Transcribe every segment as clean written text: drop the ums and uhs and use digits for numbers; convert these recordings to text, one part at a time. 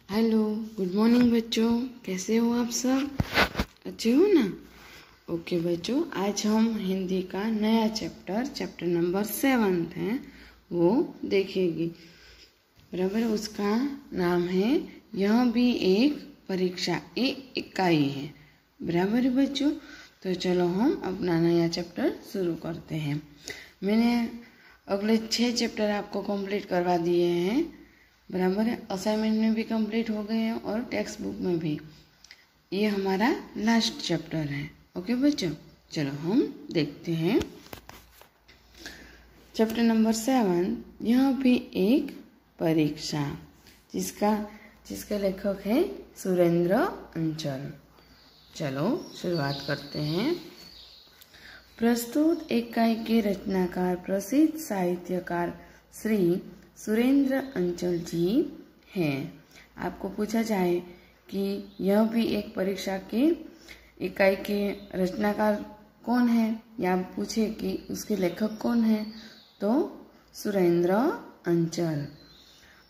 Hello, good morning बच्चों। कैसे हो आप सब? अच्छे हो ना? ओके बच्चों, आज हम हिंदी का नया चैप्टर नंबर 7 है वो देखेंगे। बराबर, उसका नाम है यह भी एक परीक्षा, एक इकाई है। बराबर है बच्चों। तो चलो हम अपना नया चैप्टर शुरू करते हैं। मैंने अगले 6 चैप्टर आपको कंप्लीट करवा दिए हैं। बराबर है, असाइनमेंट में भी कंप्लीट हो गए हैं और टेक्स्ट बुक में भी। ये हमारा लास्ट चैप्टर है। ओके बच्चों, चलो हम देखते हैं चैप्टर नंबर 7, यह भी एक परीक्षा, जिसका लेखक है सुरेंद्र अंचल। चलो शुरुआत करते हैं। प्रस्तुत इकाई के रचनाकार प्रसिद्ध साहित्यकार श्री सुरेंद्र अंचल जी हैं। आपको पूछा जाए कि यह भी एक परीक्षा के इकाई के रचनाकार कौन है, या आप पूछे कि उसके लेखक कौन है, तो सुरेंद्र अंचल।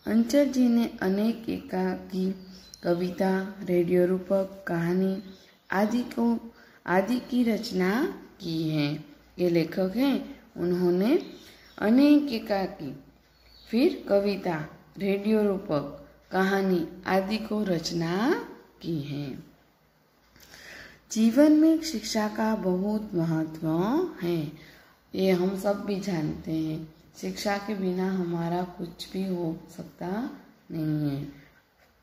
अंचल जी ने अनेक एकाकी, कविता, रेडियो रूपक, कहानी आदि की रचना की है। ये लेखक हैं, उन्होंने अनेक एकाकी, फिर कविता, रेडियो रूपक, कहानी आदि को रचना की है। जीवन में शिक्षा का बहुत महत्व है, ये हम सब भी जानते हैं। शिक्षा के बिना हमारा कुछ भी हो सकता नहीं है।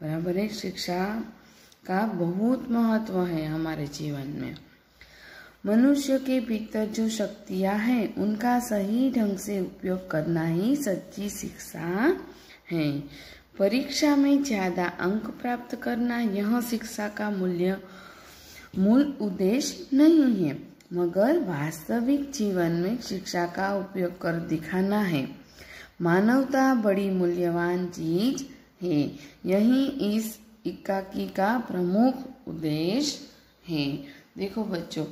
बराबर है, शिक्षा का बहुत महत्व है हमारे जीवन में। मनुष्य के भीतर जो शक्तियां हैं, उनका सही ढंग से उपयोग करना ही सच्ची शिक्षा है। परीक्षा में ज्यादा अंक प्राप्त करना यह शिक्षा का मूल उद्देश्य नहीं है, मगर वास्तविक जीवन में शिक्षा का उपयोग कर दिखाना है। मानवता बड़ी मूल्यवान चीज है, यही इस इकाई का प्रमुख उद्देश्य है। देखो बच्चों,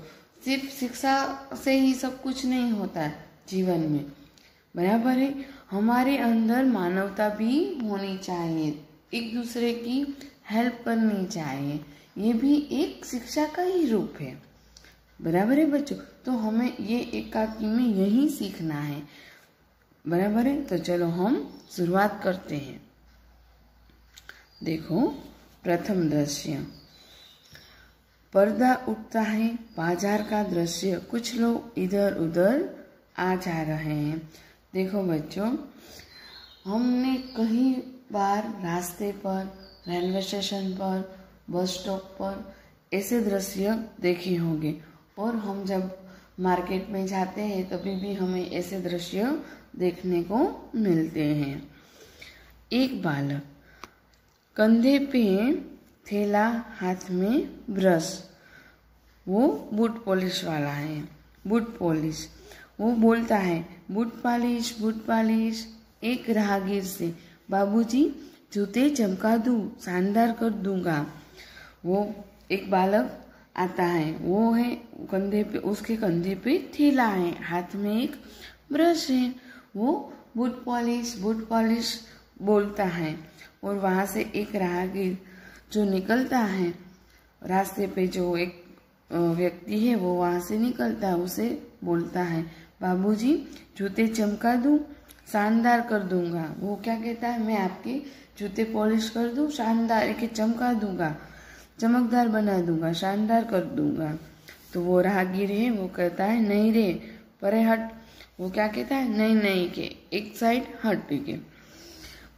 सिर्फ शिक्षा से ही सब कुछ नहीं होता है जीवन में। बराबर है, हमारे अंदर मानवता भी होनी चाहिए, एक दूसरे की हेल्प करनी चाहिए। ये भी एक शिक्षा का ही रूप है। बराबर है बच्चों, तो हमें ये एकाकी में यही सीखना है। बराबर है, तो चलो हम शुरुआत करते हैं। देखो, प्रथम दृश्य, पर्दा उठता है, बाजार का दृश्य, कुछ लोग इधर उधर आ जा रहे हैं। देखो बच्चों, हमने कई बार रास्ते पर, रेलवे स्टेशन पर, बस स्टॉप पर ऐसे दृश्य देखे होंगे, और हम जब मार्केट में जाते हैं तभी भी हमें ऐसे दृश्य देखने को मिलते हैं। एक बालक, कंधे पे थैला, हाथ में ब्रश, वो बूट पॉलिश वाला है। बूट पॉलिश, वो बोलता है बूट पॉलिश, बूट पॉलिश। एक राहगीर से, बाबूजी जूते चमका दूं, शानदार कर दूंगा। वो एक बालक आता है, वो है कंधे पे, उसके कंधे पे थैला है, हाथ में एक ब्रश है। वो बूट पॉलिश बोलता है, और वहां से एक राहगीर जो निकलता है, रास्ते पे जो एक व्यक्ति है वो वहां से निकलता है, उसे बोलता है बाबूजी जूते चमका दूं, शानदार कर दूंगा। वो क्या कहता है, मैं आपके जूते पॉलिश कर दूं, शानदार के चमका दूंगा, चमकदार बना दूंगा, शानदार कर दूंगा। तो वो राहगीर है, वो कहता है नहीं रे, परे हट। वो क्या कहता है, नहीं के एक साइड हट के।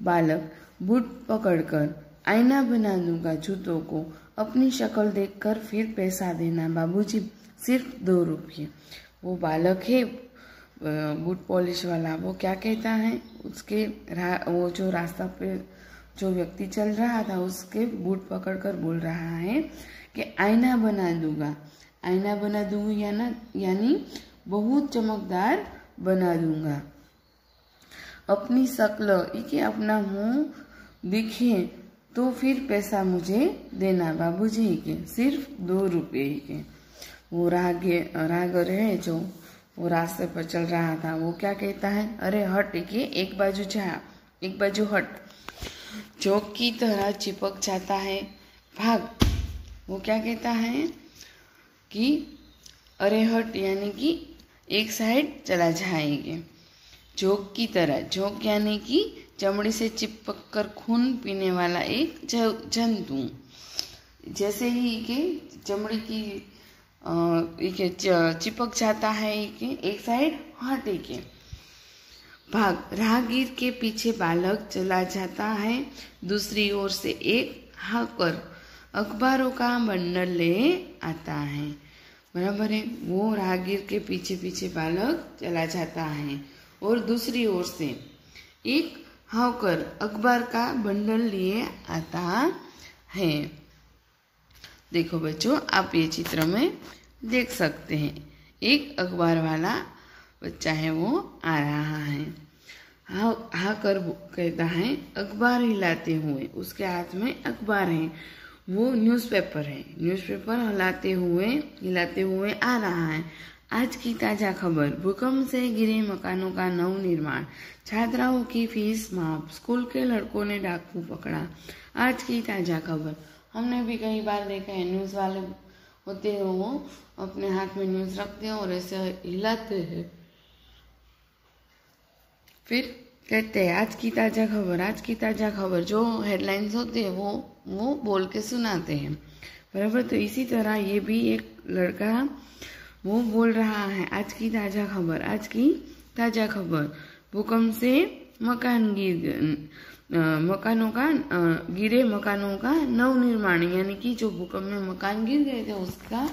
बालक, बूट पकड़कर आईना बना दूंगा जूतों को, अपनी शक्ल देखकर फिर पैसा देना बाबूजी, सिर्फ 2 रुपये। वो बालक है बूट पॉलिश वाला, वो क्या कहता है, उसके वो जो रास्ता पे जो व्यक्ति चल रहा था, उसके बूट पकड़कर बोल रहा है कि आईना बना दूंगा यानी बहुत चमकदार बना दूंगा। अपनी शक्ल के अपना मुंह दिखे तो फिर पैसा मुझे देना बाबूजी के, सिर्फ 2 रुपये के। वो राहगीर है जो वो रास्ते पर चल रहा था, वो क्या कहता है, अरे हट के एक बाजू जा, एक बाजू हट। जोक की तरह चिपक जाता है। भाग, वो क्या कहता है कि अरे हट, यानी कि एक साइड चला जाएंगे। जोक की तरह, जोक यानी कि चमड़ी से चिपक कर खून पीने वाला एक जंतु। जैसे ही के चमड़ी की चिपक जाता है कि एक साइड हटे के। भाग, राहगीर के पीछे बालक चला जाता है। दूसरी ओर से एक हाकर अखबारों का बंडल ले आता है। बराबर है, वो राहगीर के पीछे पीछे बालक चला जाता है और दूसरी ओर से एक हाकर अखबार का बंडल लिए आता है। देखो बच्चों, आप ये चित्र में देख सकते हैं, एक अखबार वाला बच्चा है वो आ रहा है। हाकर कहता है अखबार हिलाते हुए, उसके हाथ में अखबार है, वो न्यूज़पेपर है, न्यूज़पेपर हिलाते हुए आ रहा है। आज की ताज़ा खबर, भूकंप से गिरे मकानों का नवनिर्माण, छात्राओं की फीस माफ, स्कूल के लड़कों ने डाकू पकड़ा। आज की ताज़ा खबर, हमने भी कई बार देखा है, न्यूज़ वाले होते हैं वो अपने हाथ में न्यूज़ रखते हैं और ऐसे हिलाते हैं, फिर कहते हैं आज की ताज़ा खबर, आज की ताज़ा खबर। जो हेडलाइंस होते हैं वो बोल के सुनाते हैं। बराबर, तो इसी तरह ये भी एक लड़का वो बोल रहा है आज की ताज़ा खबर, आज की ताज़ा खबर। भूकंप से गिरे मकानों का नवनिर्माण, यानी कि जो भूकंप में मकान गिर गए थे उसका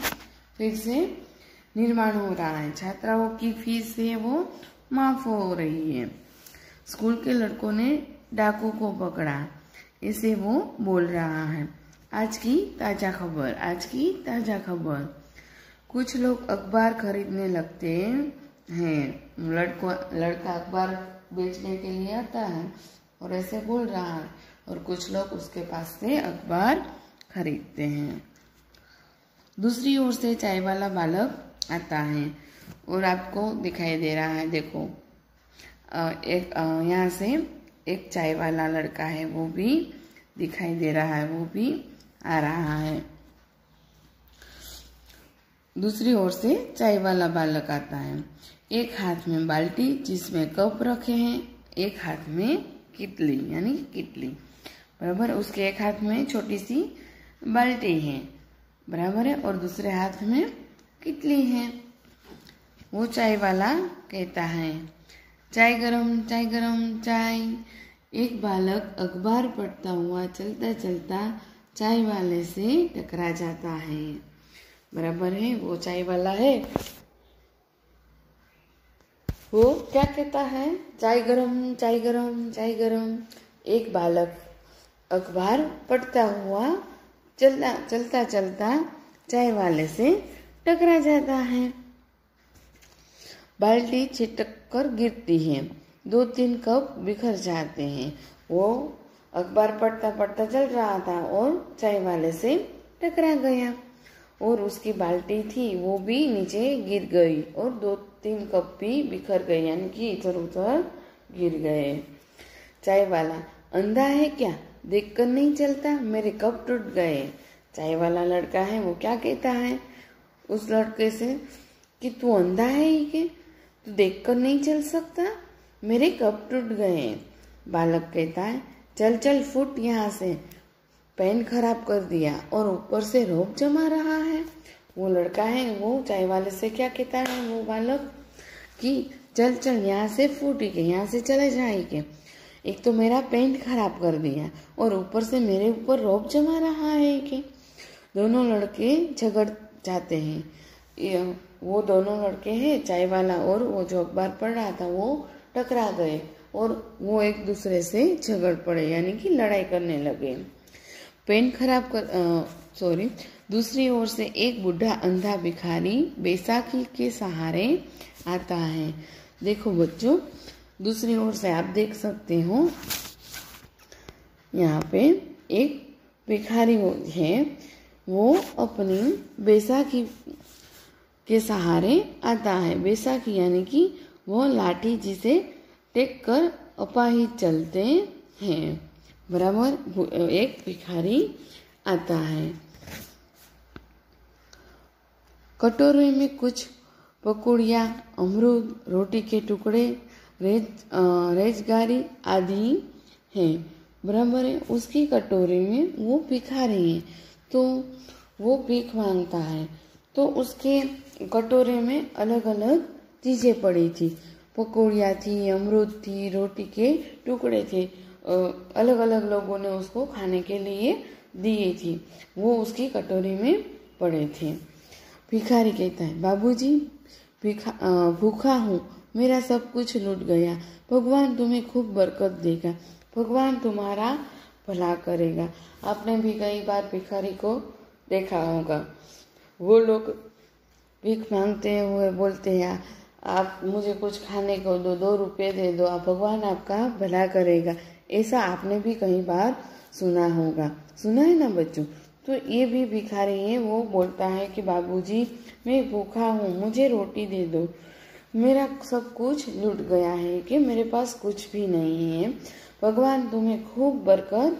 फिर से निर्माण हो रहा है। छात्राओं की फीस से वो माफ हो रही है। स्कूल के लड़कों ने डाकू को पकड़ा, इसे वो बोल रहा है आज की ताज़ा खबर, आज की ताज़ा खबर। कुछ लोग अखबार खरीदने लगते हैं। लड़का अखबार बेचने के लिए आता है और ऐसे बोल रहा है, और कुछ लोग उसके पास से अखबार खरीदते हैं। दूसरी ओर से चाय वाला बालक आता है और आपको दिखाई दे रहा है, देखो यहाँ से एक चाय वाला लड़का है वो भी दिखाई दे रहा है, वो भी आ रहा है। दूसरी ओर से चाय वाला बालक आता है। एक हाथ में बाल्टी जिसमें कप रखे हैं, एक हाथ में कितली यानी कितली। बराबर, उसके एक हाथ में छोटी सी बाल्टी है, बराबर है, और दूसरे हाथ में कितली है। वो चाय वाला कहता है चाय गरम, चाय गरम, चाय। एक बालक अखबार पढ़ता हुआ चलता चलता चाय वाले से टकरा जाता है। बराबर है, वो चाय वाला है, वो क्या कहता है चाय गरम, चाय गरम, चाय गरम। एक बालक अखबार पढ़ता हुआ चलता चलता चाय वाले से टकरा जाता है। बाल्टी छिटक कर गिरती है, 2-3 कप बिखर जाते हैं। वो अखबार पढ़ता पढ़ता चल रहा था और चाय वाले से टकरा गया और उसकी बाल्टी थी वो भी नीचे गिर गई और 2-3 कप भी बिखर गए, यानी कि इधर उधर गिर गए। चाय वाला, अंधा है क्या, देखकर नहीं चलता, मेरे कप टूट गए। चाय वाला लड़का है वो क्या कहता है उस लड़के से कि तू अंधा है ही के, तू देखकर नहीं चल सकता, मेरे कप टूट गए। बालक कहता है चल चल फुट यहाँ से, पेन खराब कर दिया और ऊपर से रोब जमा रहा है। वो लड़का है वो चाय वाले से क्या कहता है वो बालक कि चल चल यहाँ से फूट के, यहाँ से चले जाए के, एक तो मेरा पेंट खराब कर दिया और ऊपर से मेरे ऊपर रोब जमा रहा है कि। दोनों लड़के झगड़ जाते हैं। वो दोनों लड़के हैं चाय वाला और वो जो अखबार पढ़ रहा था वो टकरा गए और वो एक दूसरे से झगड़ पड़े, यानी कि लड़ाई करने लगे। पेन खराब कर दूसरी ओर से एक बूढ़ा अंधा भिखारी बैसाखी के सहारे आता है। देखो बच्चों, दूसरी ओर से आप देख सकते हो यहाँ पे एक भिखारी है, वो अपनी बैसाखी के सहारे आता है। बैसाखी यानी कि वो लाठी जिसे टेक कर अपाहिज चलते हैं। बराबर। एक भिखारी आता है। कटोरे में कुछ पकौड़ियाँ, अमरूद, रोटी के टुकड़े, रेजगारी आदि है। बराबर है। उसकी कटोरे में वो भिखारी है, तो वो भीख मांगता है। तो उसके कटोरे में अलग अलग चीज़ें पड़ी थी। पकौड़ियाँ थी, अमरूद थी, रोटी के टुकड़े थे। अलग अलग लोगों ने उसको खाने के लिए दिए थी। वो उसकी कटोरी में पड़े थे। भिखारी कहता है, बाबूजी भूखा हूँ, मेरा सब कुछ लूट गया। भगवान तुम्हें खूब बरकत देगा, भगवान तुम्हारा भला करेगा। आपने भी कई बार भिखारी को देखा होगा। वो लोग भीख मांगते हुए बोलते हैं, आप मुझे कुछ खाने को दो, 2 रुपये दे दो, आप भगवान आपका भला करेगा। ऐसा आपने भी कई बार सुना होगा। सुना है ना बच्चों? तो ये भी भिखारी है। वो बोलता है कि बाबूजी मैं भूखा हूँ, मुझे रोटी दे दो, मेरा सब कुछ लूट गया है कि मेरे पास कुछ भी नहीं है। भगवान तुम्हें खूब बरकत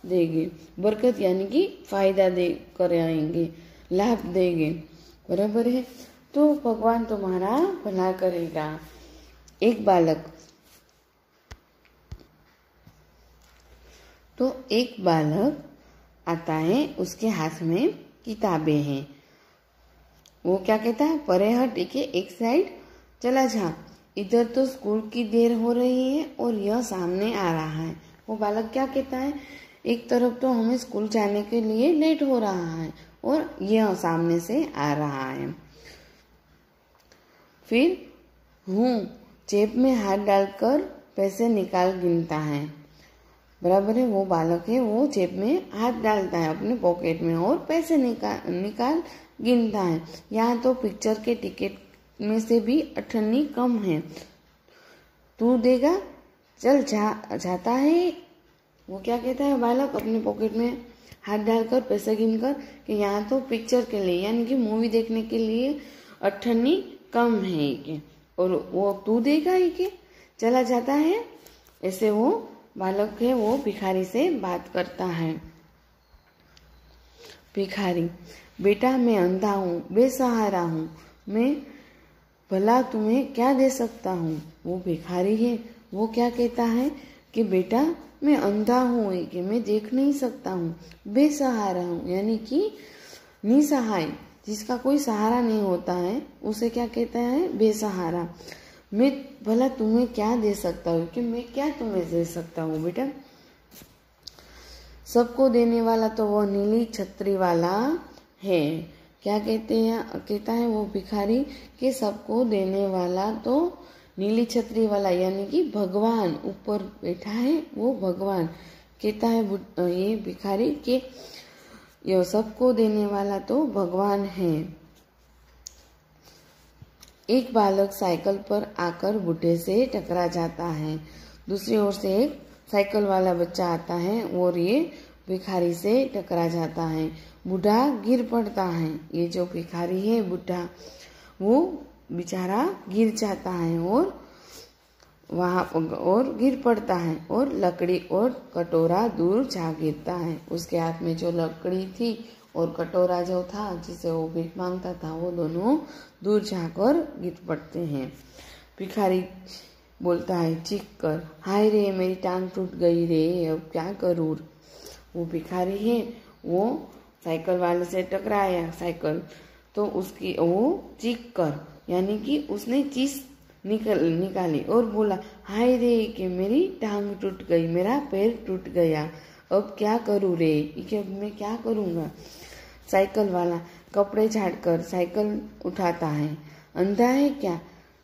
देंगे। बरकत यानी कि फायदा दे कर आएंगे, लाभ देंगे। बराबर है। तो भगवान तुम्हारा भला करेगा। एक बालक आता है, उसके हाथ में किताबें हैं। वो क्या कहता है, परे हट, ठीक है, एक साइड चला जा, इधर तो स्कूल की देर हो रही है और यह सामने आ रहा है। वो बालक क्या कहता है, एक तरफ तो हमें स्कूल जाने के लिए लेट हो रहा है और यह सामने से आ रहा है। फिर हूँ जेब में हाथ डालकर पैसे निकाल गिनता है। बराबर है। वो बालक है, वो जेब में हाथ डालता है अपने पॉकेट में और पैसे निकाल गिनता है। यहाँ तो पिक्चर के टिकट में से भी 98 कम है। तू देगा, चल जाता है। वो क्या कहता है बालक अपने पॉकेट में हाथ डालकर पैसे गिनकर कि यहाँ तो पिक्चर के लिए यानी कि मूवी देखने के लिए 98 कम है कि, और वो तू देगा ही कि चला जाता है। ऐसे वो बालक है, वो भिखारी से बात करता है। भिखारी, बेटा मैं अंधा हूँ, बेसहारा हूँ, मैं भला तुम्हें क्या दे सकता हूँ। वो भिखारी है, वो क्या कहता है कि बेटा मैं अंधा हूँ कि मैं देख नहीं सकता हूँ, बेसहारा हूँ यानी कि निसहाय, जिसका कोई सहारा नहीं होता है उसे क्या कहता है, बेसहारा। मैं भला तुम्हें क्या दे सकता हूँ कि मैं क्या तुम्हें दे सकता हूँ बेटा। सबको देने वाला तो वो नीली छतरी वाला है। क्या कहता है वो भिखारी कि सबको देने वाला तो नीली छतरी वाला यानी कि भगवान ऊपर बैठा है, वो भगवान। कहता है ये भिखारी कि ये सबको देने वाला तो भगवान है। एक बालक साइकिल पर आकर बूढ़े से टकरा जाता है। दूसरी ओर से एक साइकिल वाला बच्चा आता है और ये भिखारी से टकरा जाता है। बूढ़ा गिर पड़ता है। ये जो भिखारी है बूढ़ा, वो बेचारा गिर जाता है और गिर पड़ता है और लकड़ी और कटोरा दूर जा गिरता है। उसके हाथ में जो लकड़ी थी और कटोरा जो था जिसे वो भीख मांगता था, वो दोनों दूर जाकर गिर पड़ते हैं। भिखारी बोलता है चीख कर, हाय रे मेरी टांग टूट गई रे, अब क्या करूँ। वो भिखारी है, वो साइकिल वाले से टकराया साइकिल, तो उसकी वो चीख कर यानी कि उसने चीज निकाली और बोला, हाय रे कि मेरी टांग टूट गई, मेरा पैर टूट गया, अब क्या करूँ रे, कि अब मैं क्या करूँगा। साइकिल वाला कपड़े झाड़कर साइकिल उठाता है। अंधा है क्या,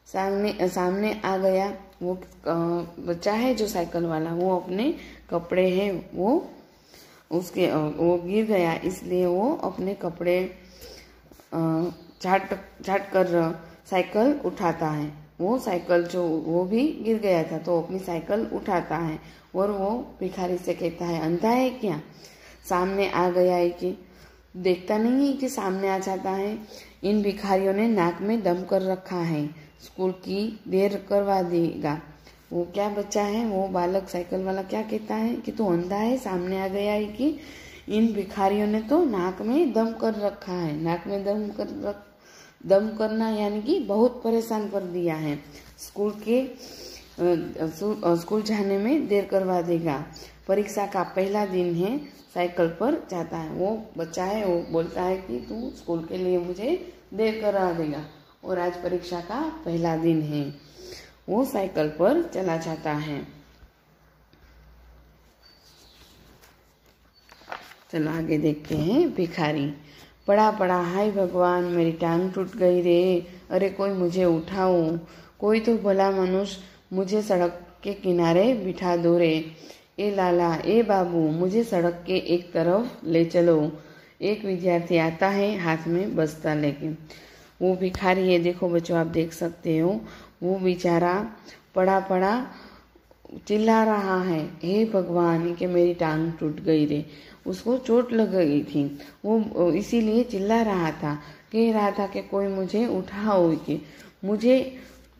सामने आ गया। वो बच्चा है जो साइकिल वाला, वो अपने कपड़े हैं वो गिर गया, इसलिए वो अपने कपड़े झाट कर साइकिल उठाता है। वो साइकिल जो वो भी गिर गया था तो अपनी साइकिल उठाता है और वो भिखारी से कहता है, अंधा है क्या, सामने आ गया है कि देखता नहीं है कि सामने आ जाता है। इन भिखारियों ने नाक में दम कर रखा है, स्कूल की देर करवा देगा। वो क्या बच्चा है, वो बालक साइकिल वाला क्या कहता है कि तू अंधा है, सामने आ गया है कि इन भिखारियों ने तो नाक में दम कर रखा है। नाक में दम करना यानी कि बहुत परेशान कर दिया है। स्कूल जाने में देर करवा देगा। परीक्षा का पहला दिन है, साइकिल पर जाता है। वो बच्चा है, वो बोलता है कि तू स्कूल के लिए मुझे देर करवा देगा और आज परीक्षा का पहला दिन है। वो साइकिल पर चला जाता है। चलो आगे देखते हैं। भिखारी पड़ा पड़ा, हाय भगवान मेरी टांग टूट गई रे, अरे कोई मुझे उठाओ, कोई तो भला मनुष्य मुझे सड़क के किनारे बिठा दो रे, ए लाला ए बाबू मुझे सड़क के एक तरफ ले चलो। एक विद्यार्थी आता है हाथ में बस्ता लेके। वो भिखारी है, देखो बच्चों आप देख सकते हो, वो बेचारा पड़ा पड़ा चिल्ला रहा है, हे भगवान कि मेरी टांग टूट गई रे। उसको चोट लग गई थी, वो इसीलिए चिल्ला रहा था, कह रहा था कि कोई मुझे उठाओ, कि मुझे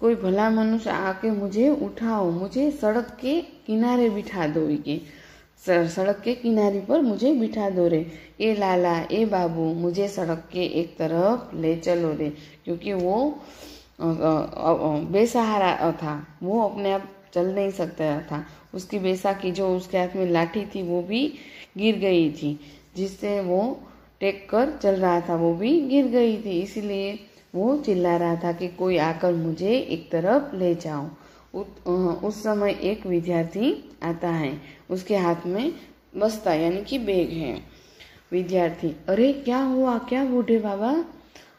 कोई भला मनुष्य आके मुझे उठाओ, मुझे सड़क के किनारे बिठा दो, कि सड़क के किनारे पर मुझे बिठा दो रे, ए लाला ए बाबू मुझे सड़क के एक तरफ ले चलो रे। क्योंकि वो बेसहारा था, वो अपने आप चल नहीं सकता था। उसकी बैसाखी जो उसके हाथ में लाठी थी वो भी गिर गई थी, जिससे वो टेक कर चल रहा था वो भी गिर गई थी। इसीलिए वो चिल्ला रहा था कि कोई आकर मुझे एक तरफ ले जाओ। उस समय एक विद्यार्थी आता है, उसके हाथ में बस्ता यानी कि बैग है। विद्यार्थी, अरे क्या हुआ, क्या बूढ़े बाबा?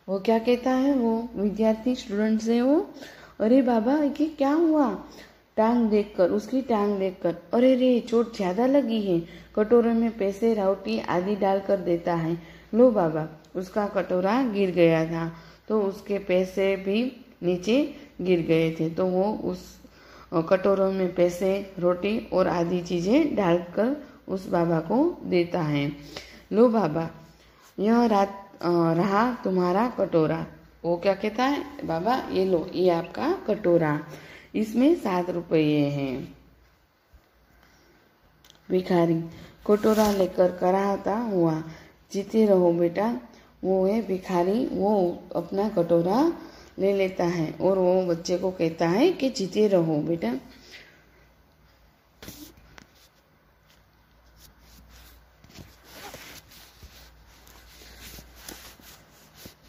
वो क्या कहता है, वो विद्यार्थी स्टूडेंट से वो, अरे बाबा ये क्या हुआ? टांग देखकर, उसकी टांग देखकर, अरे रे चोट ज्यादा लगी है, कटोरे में पैसे राउटी आदि डालकर देता है, लो बाबा। उसका कटोरा गिर गया था तो उसके पैसे भी नीचे गिर गए थे, तो वो उस कटोरों में पैसे रोटी और आदि चीजें डालकर उस बाबा को देता है, लो बाबा यह रहा तुम्हारा कटोरा। वो क्या कहता है, बाबा ये लो, ये आपका कटोरा, इसमें 7 रुपये हैं। भिखारी कटोरा लेकर कराहता हुआ, जीते रहो बेटा। वो है भिखारी, वो अपना कटोरा ले लेता है और वो बच्चे को कहता है कि जीते रहो बेटा।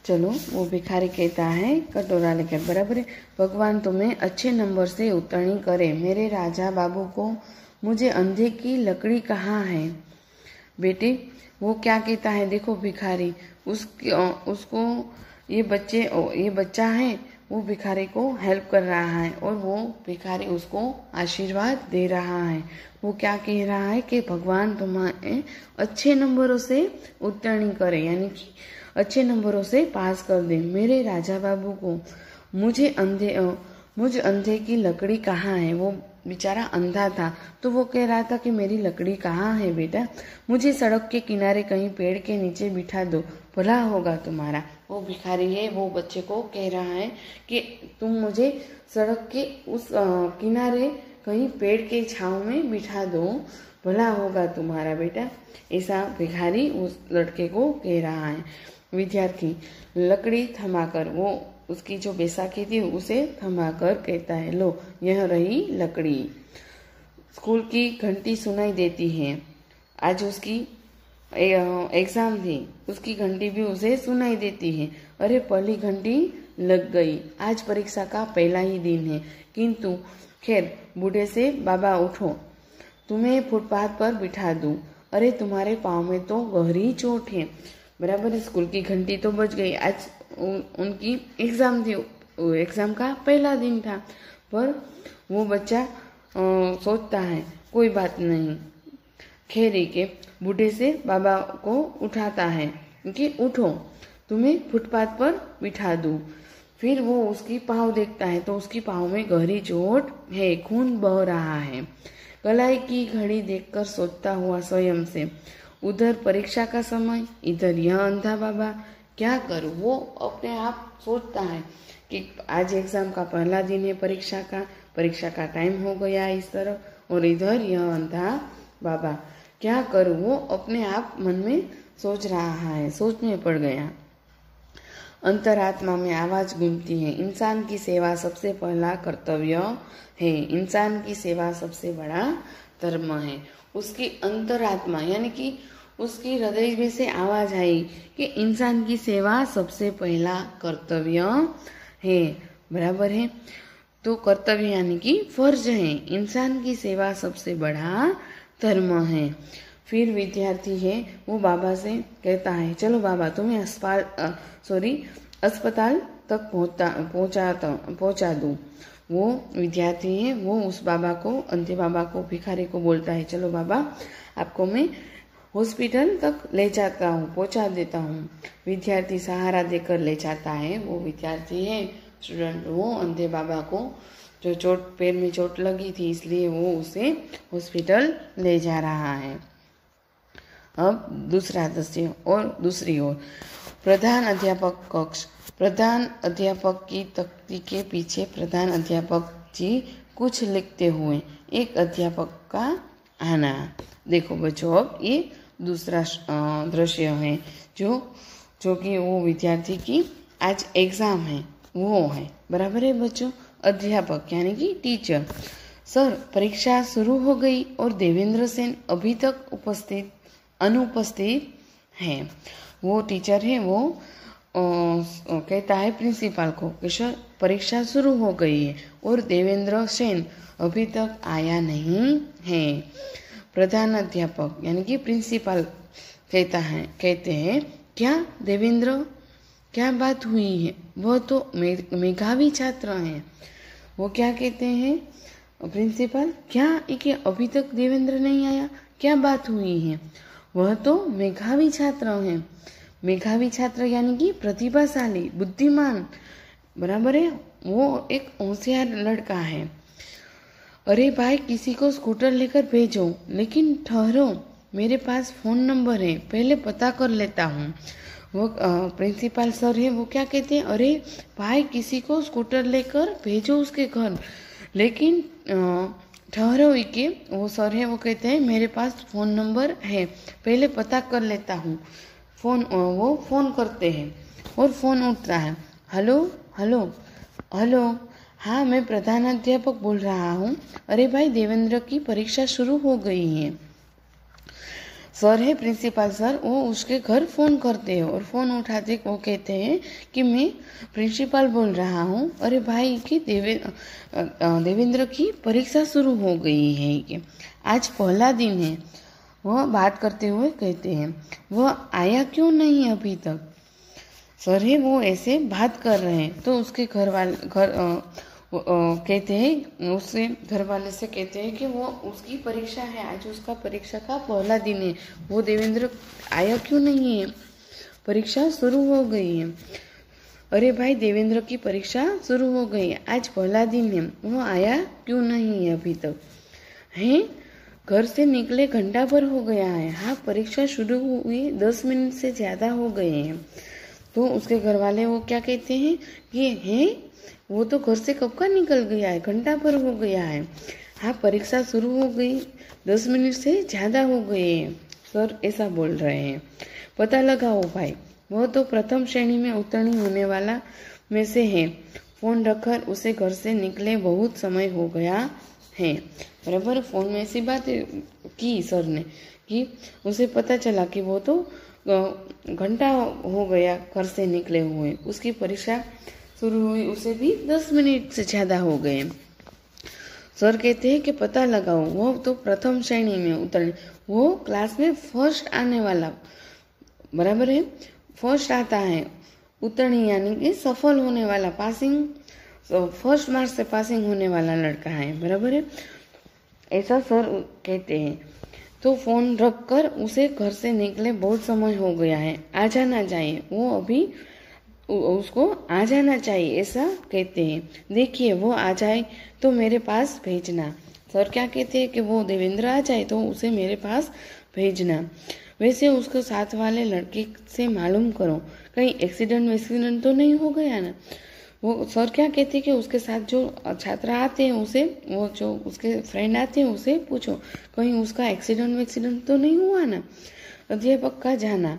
चलो वो भिखारी कहता है कटोरा लेकर, बराबर है, भगवान तुम्हें अच्छे नंबर से उत्तीर्ण करे, मेरे राजा बाबू को मुझे अंधे की लकड़ी कहाँ है। बेटे वो क्या कहता है, देखो भिखारी उसको ये बच्चा है, वो भिखारी को हेल्प कर रहा है और वो भिखारी उसको आशीर्वाद दे रहा है। वो क्या कह रहा है कि भगवान तुम्हें अच्छे नंबरों से उत्तीर्ण करे, यानी कि अच्छे नंबरों से पास कर दे, मेरे राजा बाबू को। मुझ अंधे की लकड़ी कहाँ है। वो बेचारा अंधा था तो वो कह रहा था कि मेरी लकड़ी कहाँ है बेटा, मुझे सड़क के किनारे कहीं पेड़ के नीचे बिठा दो, भला होगा तुम्हारा। वो भिखारी है, वो बच्चे को कह रहा है कि तुम मुझे सड़क के उस किनारे कहीं पेड़ के छांव में बिठा दो, भला होगा तुम्हारा बेटा। ऐसा भिखारी उस लड़के को कह रहा है। विद्यार्थी लकड़ी थमाकर, वो उसकी जो बैसाखी थी उसे थमाकर कहता है, लो यह रही लकड़ी। स्कूल की घंटी सुनाई देती है। आज उसकी एग्जाम थी, उसकी घंटी भी उसे सुनाई देती है। अरे पहली घंटी लग गई, आज परीक्षा का पहला ही दिन है। किंतु खैर बूढ़े से, बाबा उठो, तुम्हें फुटपाथ पर बिठा दूं। अरे तुम्हारे पाँव में तो गहरी चोट है। बराबर है, स्कूल की घंटी तो बज गई। आज उनकी एग्जाम थी, एग्जाम का पहला दिन था। पर वो बच्चा सोचता है कोई बात नहीं, खेरी के बूढ़े से बाबा को उठाता है कि उठो, तुम्हें फुटपाथ पर बिठा दूं। फिर वो उसकी पाँव देखता है तो उसकी पाँव में गहरी चोट है, खून बह रहा है। कलाई की घड़ी देखकर सोचता हुआ स्वयं से, उधर परीक्षा का समय, इधर यह अंधा बाबा, क्या करूं। वो अपने आप सोचता है कि आज एग्जाम का पहला दिन है परीक्षा का, परीक्षा का टाइम हो गया इस तरफ, और इधर यह अंधा बाबा। क्या करूं, वो अपने आप मन में सोच रहा है, सोच में पड़ गया। अंतरात्मा में आवाज गूंजती है, इंसान की सेवा सबसे पहला कर्तव्य है, इंसान की सेवा सबसे बड़ा धर्म है। उसकी अंतरात्मा यानी कि उसकी हृदय में से आवाज आई कि इंसान की सेवा सबसे पहला कर्तव्य है। बराबर है, तो कर्तव्य यानी कि फर्ज है, इंसान की सेवा सबसे बड़ा धर्म है। फिर विद्यार्थी है वो बाबा से कहता है, चलो बाबा तुम्हें अस्पताल तक पहुंचा दूं। वो विद्यार्थी है वो उस बाबा को, अंधे बाबा को, भिखारी को बोलता है, चलो बाबा आपको मैं हॉस्पिटल तक ले जाता हूँ, पहुंचा देता हूँ। विद्यार्थी सहारा देकर ले जाता है। वो विद्यार्थी है स्टूडेंट, वो अंधे बाबा को जो पैर में चोट लगी थी इसलिए वो उसे हॉस्पिटल ले जा रहा है। अब दूसरा दृश्य और दूसरी ओर प्रधान अध्यापक कक्ष। प्रधान अध्यापक की तख्ती के पीछे प्रधान अध्यापक जी कुछ लिखते हुए, एक अध्यापक का आना। देखो बच्चों, अब ये दूसरा दृश्य है जो कि वो विद्यार्थी की आज एग्जाम है वो है। बराबर है बच्चों, अध्यापक यानी कि टीचर। सर परीक्षा शुरू हो गई और देवेंद्र सेन अभी तक अनुपस्थित है। वो टीचर है वो कहता है प्रिंसिपल को कि सर परीक्षा शुरू हो गई है और देवेंद्र सेन अभी तक आया नहीं है। प्रधान अध्यापक यानी कि प्रिंसिपल कहते हैं क्या देवेंद्र, क्या बात हुई है? वह तो मेधावी छात्र हैं। वो क्या कहते हैं प्रिंसिपल, क्या कि अभी तक देवेंद्र नहीं आया, क्या बात हुई है? वह तो मेधावी छात्र हैं। मेधावी छात्र यानी कि प्रतिभाशाली, बुद्धिमान। बराबर है, वो एक होशियार लड़का है। अरे भाई किसी को स्कूटर लेकर भेजो, लेकिन ठहरो मेरे पास फोन नंबर है, पहले पता कर लेता हूँ। वो प्रिंसिपल सर है वो क्या कहते हैं, अरे भाई किसी को स्कूटर लेकर भेजो उसके घर, लेकिन ठहरो के वो सर है वो कहते हैं मेरे पास फोन नंबर है, पहले पता कर लेता हूँ। वो फोन करते हैं और फोन उठता है। हेलो हेलो हेलो, हाँ मैं प्रधानाध्यापक बोल रहा हूँ। अरे भाई देवेंद्र की परीक्षा शुरू हो गई है। सर है प्रिंसिपल सर, वो उसके घर फोन करते हैं और फोन उठाते वो कहते हैं कि मैं प्रिंसिपल बोल रहा हूँ। अरे भाई कि देवेंद्र की परीक्षा शुरू हो गई है कि आज पहला दिन है। वह बात करते हुए कहते हैं वह आया क्यों नहीं अभी तक? सर है वो ऐसे बात कर रहे हैं तो उसके कहते हैं, उससे घर वाले से कहते हैं कि वो उसकी परीक्षा है, आज उसका परीक्षा का पहला दिन है, वो देवेंद्र आया क्यों नहीं है? परीक्षा शुरू हो गई है। अरे भाई देवेंद्र की परीक्षा शुरू हो गई है, आज पहला दिन है, वो आया क्यों नहीं है अभी तक? हैं घर से निकले घंटा भर हो गया है। हाँ परीक्षा शुरू हुई 10 मिनट से ज़्यादा हो गए हैं। तो उसके घर वाले वो क्या कहते हैं कि हैं वो तो घर से कब का निकल गया है, घंटा भर हो गया है। हाँ परीक्षा शुरू हो गई 10 मिनट से ज़्यादा हो गए हैं, सर ऐसा बोल रहे हैं। पता लगाओ भाई, वो तो प्रथम श्रेणी में उत्तीर्ण होने वाला में से है। फोन रखकर उसे घर से निकले बहुत समय हो गया है। बराबर, फोन में ऐसी बात की सर ने कि उसे पता चला कि वो तो घंटा हो गया घर से निकले हुए, उसकी परीक्षा शुरू हुई उसे भी 10 मिनट से ज़्यादा हो गए। सर कहते हैं कि पता लगाओ, वो तो प्रथम श्रेणी में उत्तीर्ण, वो क्लास में फर्स्ट आने वाला। बराबर है, फर्स्ट आता है, उत्तीर्ण यानी कि सफल होने वाला, पासिंग फर्स्ट मार्क्स से पासिंग होने वाला लड़का है। बराबर है, ऐसा सर कहते हैं। तो फोन रखकर उसे घर से निकले बहुत समय हो गया है, आ जाना चाहिए, वो अभी उसको आ जाना चाहिए ऐसा कहते हैं। देखिए वो आ जाए तो मेरे पास भेजना। सर क्या कहते हैं कि वो देवेंद्र आ जाए तो उसे मेरे पास भेजना। वैसे उसके साथ वाले लड़के से मालूम करो कहीं एक्सीडेंट तो नहीं हो गया ना। वो सर क्या कहते हैं कि उसके साथ जो छात्र आते हैं उसे, वो जो उसके फ्रेंड आते हैं उसे पूछो कहीं उसका एक्सीडेंट तो नहीं हुआ ना। अध्यापक का जाना।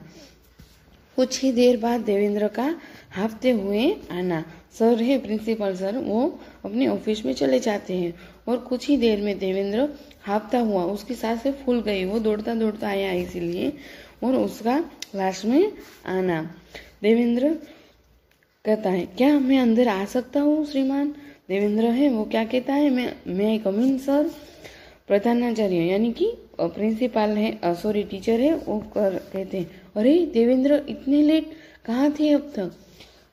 कुछ ही देर बाद देवेंद्र का हाँफते हुए आना। सर है प्रिंसिपल सर, वो अपने ऑफिस में चले जाते हैं और कुछ ही देर में देवेंद्र हाँफता हुआ, उसकी सांसें फूल गई, वो दौड़ता दौड़ता आया इसीलिए, और उसका क्लास में आना। देवेंद्र कहता है, क्या मैं अंदर आ सकता हूँ श्रीमान? देवेंद्र है वो क्या कहता है, मैं कम इन सर? प्रधानाचार्य यानी कि प्रिंसिपल है, सॉरी टीचर है, वो कहते हैं, अरे देवेंद्र इतने लेट कहाँ थे अब तक?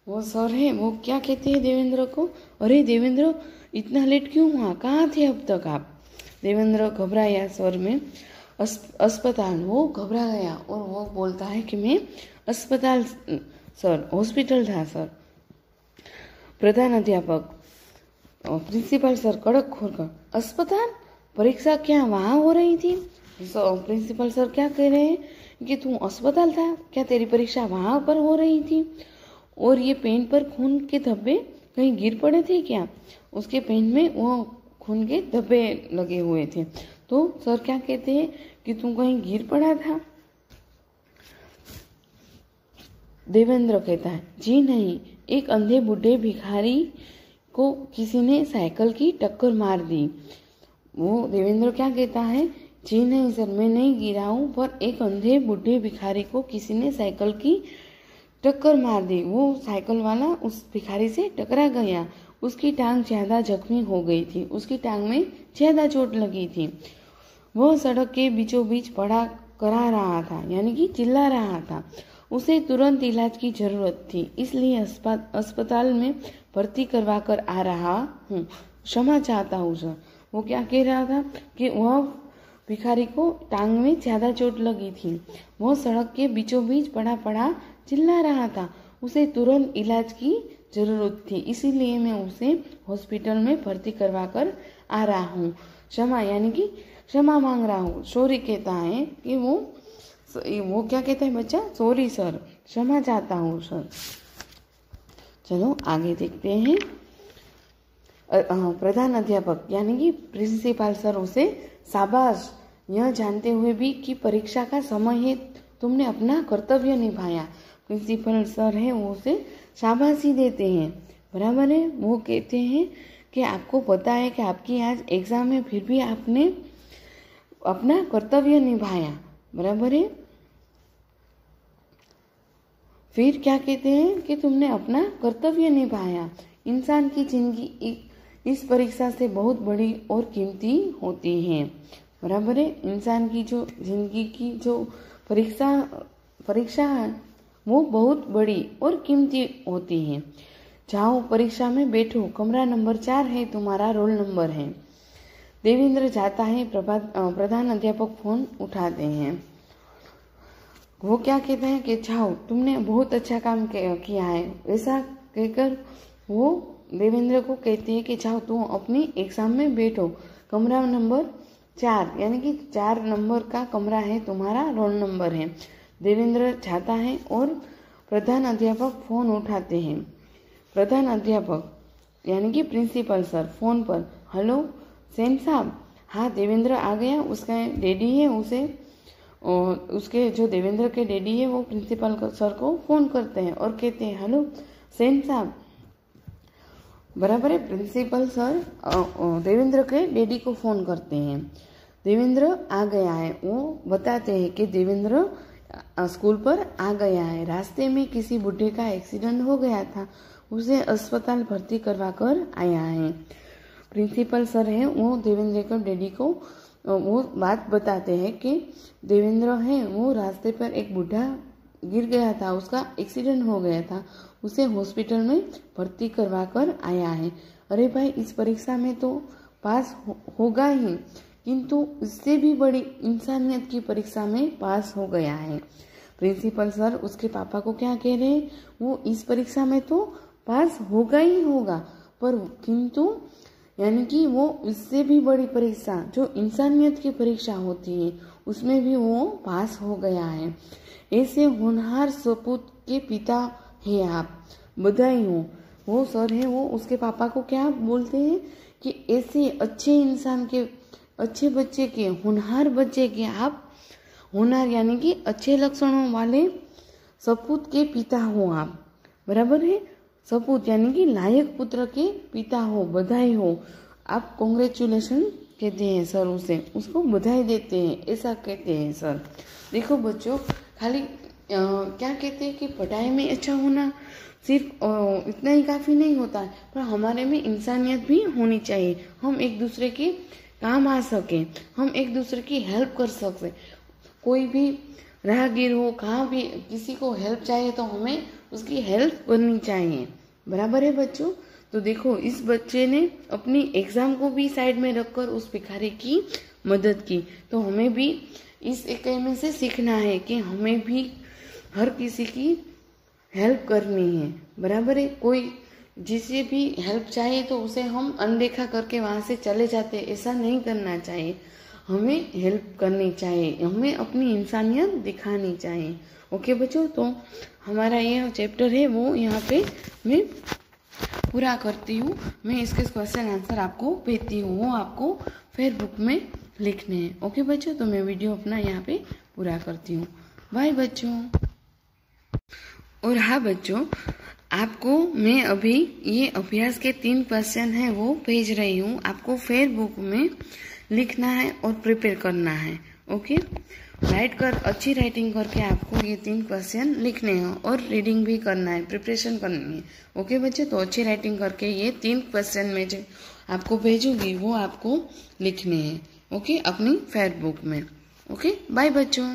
वो सर है वो क्या कहते हैं देवेंद्र को, अरे देवेंद्र इतना लेट क्यों हुआ, कहाँ थे अब तक आप? देवेंद्र घबराया स्वर में, अस्पताल। वो घबरा गया और वो बोलता है कि मैं अस्पताल सर, हॉस्पिटल था सर। प्रधान अध्यापक प्रिंसिपल सर कड़क होकर, अस्पताल? परीक्षा क्या वहाँ हो रही थी? प्रिंसिपल सर क्या कह रहे हैं कि तू अस्पताल था क्या, तेरी परीक्षा वहाँ पर हो रही थी? और ये पेन पर खून के धब्बे कहीं गिर पड़े थे क्या? उसके पेन में वो खून के धब्बे लगे हुए थे। तो सर क्या कहते हैं कि तू कहीं गिर पड़ा था? देवेंद्र कहता है, जी नहीं, एक अंधे बूढ़े भिखारी को किसी ने साइकिल की टक्कर मार दी। वो देवेंद्र क्या कहता है, जी नहीं सर, मैं नहीं गिरा हूँ, पर एक अंधे बूढ़े भिखारी को किसी ने साइकिल की टक्कर मार दी। वो साइकिल वाला उस भिखारी से टकरा गया, उसकी टांग ज्यादा जख्मी हो गई थी, उसकी टांग में ज्यादा चोट लगी थी। वह सड़क के बीचों बीच पड़ा करा रहा था, यानी कि चिल्ला रहा था। उसे तुरंत इलाज की जरूरत थी, इसलिए अस्पताल में भर्ती करवा कर आ रहा हूँ, क्षमा चाहता हूँ सर। वो क्या कह रहा था कि वह भिखारी को टांग में ज्यादा चोट लगी थी, वह सड़क के बीचों बीच पड़ा पड़ा चिल्ला रहा था, उसे तुरंत इलाज की जरूरत थी, इसीलिए मैं उसे हॉस्पिटल में भर्ती करवा कर आ रहा हूँ, क्षमा यानी कि क्षमा मांग रहा हूँ। सॉरी कहता है कि वो क्या कहता है बच्चा, सॉरी सर, क्षमा चाहता हूँ सर। चलो आगे देखते हैं। प्रधान अध्यापक यानी कि प्रिंसिपल सर उसे शाबाश, यह जानते हुए भी कि परीक्षा का समय है तुमने अपना कर्तव्य निभाया। प्रिंसिपल सर है वो उसे शाबाशी देते हैं, बराबर है। वो कहते हैं कि आपको पता है कि आपकी आज एग्जाम है, फिर भी आपने अपना कर्तव्य निभाया, बराबर है। फिर क्या कहते हैं कि तुमने अपना कर्तव्य निभाया। इंसान की जिंदगी इस परीक्षा से बहुत बड़ी और कीमती होती है, बराबर है। इंसान की जो जिंदगी की जो परीक्षा है वो बहुत बड़ी और कीमती होती है। जाओ परीक्षा में बैठो, कमरा नंबर 4 है, तुम्हारा रोल नंबर है। देवेंद्र जाता है, प्रधान अध्यापक फोन उठाते हैं। वो क्या कहते हैं कि जाओ, तुमने बहुत अच्छा काम किया है, ऐसा कहकर वो देवेंद्र को कहते हैं कि जाओ तुम अपनी एग्जाम में बैठो, कमरा नंबर 4 यानी कि 4 नंबर का कमरा है, तुम्हारा रोल नंबर है। देवेंद्र जाता है और प्रधान अध्यापक फोन उठाते हैं। प्रधान अध्यापक यानी कि प्रिंसिपल सर फोन पर, हेलो सेन साहब, हाँ देवेंद्र आ गया, उसका डैडी है, उसके जो देवेंद्र के डैडी है वो प्रिंसिपल सर को फोन करते हैं और कहते हैं, हेलो सेन साहब, बराबर है। प्रिंसिपल सर देवेंद्र के डैडी को फोन करते हैं। देवेंद्र आ गया है, वो बताते हैं कि देवेंद्र स्कूल पर आ गया है, रास्ते में किसी बुढ़े का एक्सीडेंट हो गया था, उसे अस्पताल भर्ती करवा कर आया है। प्रिंसिपल सर है वो देवेंद्र के डैडी को वो बात बताते हैं कि देवेंद्र है वो रास्ते पर एक बूढ़ा गिर गया था, उसका एक्सीडेंट हो गया था, उसे हॉस्पिटल में भर्ती करवा कर आया है। अरे भाई, इस परीक्षा में तो पास होगा ही, किंतु इससे भी बड़ी इंसानियत की परीक्षा में पास हो गया है। प्रिंसिपल सर उसके पापा को क्या कह रहे हैं, वो इस परीक्षा में तो पास होगा ही होगा, पर किंतु यानी कि वो इससे भी बड़ी परीक्षा जो इंसानियत की परीक्षा होती है उसमें भी वो पास हो गया है। ऐसे होनहार सपूत के पिता है आप, बधाई हो। वो सर है वो उसके पापा को क्या बोलते हैं कि ऐसे अच्छे इंसान के, अच्छे बच्चे के, होनहार बच्चे के आप, होनहार यानी कि अच्छे लक्षणों वाले सपूत के पिता हो आप, बराबर है। सपूत यानी कि लायक पुत्र के पिता हो, बधाई हो, आप कॉन्ग्रेचुलेशन कहते हैं सर उसे, उसको बधाई देते हैं, ऐसा कहते हैं सर। देखो बच्चों, खाली क्या कहते हैं कि पढ़ाई में अच्छा होना सिर्फ इतना ही काफ़ी नहीं होता है, पर हमारे में इंसानियत भी होनी चाहिए। हम एक दूसरे के काम आ सकें, हम एक दूसरे की हेल्प कर सकते। कोई भी राहगीर हो, कहाँ भी किसी को हेल्प चाहिए तो हमें उसकी हेल्प करनी चाहिए, बराबर है बच्चों। तो देखो, इस बच्चे ने अपनी एग्ज़ाम को भी साइड में रखकर उस भिखारी की मदद की। तो हमें भी इस इकाई में से सीखना है कि हमें भी हर किसी की हेल्प करनी है, बराबर है। कोई जिसे भी हेल्प चाहिए तो उसे हम अनदेखा करके वहाँ से चले जाते, ऐसा नहीं करना चाहिए। हमें हेल्प करनी चाहिए, हमें अपनी इंसानियत दिखानी चाहिए। ओके बच्चों, तो हमारा ये चैप्टर है वो यहाँ पे मैं पूरा करती हूँ। मैं इसके क्वेश्चन आंसर आपको भेजती हूँ, वो आपको फेसबुक में लिखने हैं। ओके बच्चों, तो मैं वीडियो अपना यहाँ पे पूरा करती हूँ। बाय बच्चों। और हाँ बच्चों, आपको मैं अभी ये अभ्यास के 3 क्वेश्चन हैं वो भेज रही हूँ, आपको फेसबुक में लिखना है और प्रिपेयर करना है। ओके, राइट कर, अच्छी राइटिंग करके आपको ये 3 क्वेश्चन लिखने हैं और रीडिंग भी करना है, प्रिपरेशन करनी है। ओके बच्चे, तो अच्छी राइटिंग करके ये 3 क्वेश्चन में जो आपको भेजूंगी वो आपको लिखने हैं। ओके, अपनी फेसबुक में। ओके, बाय बच्चों।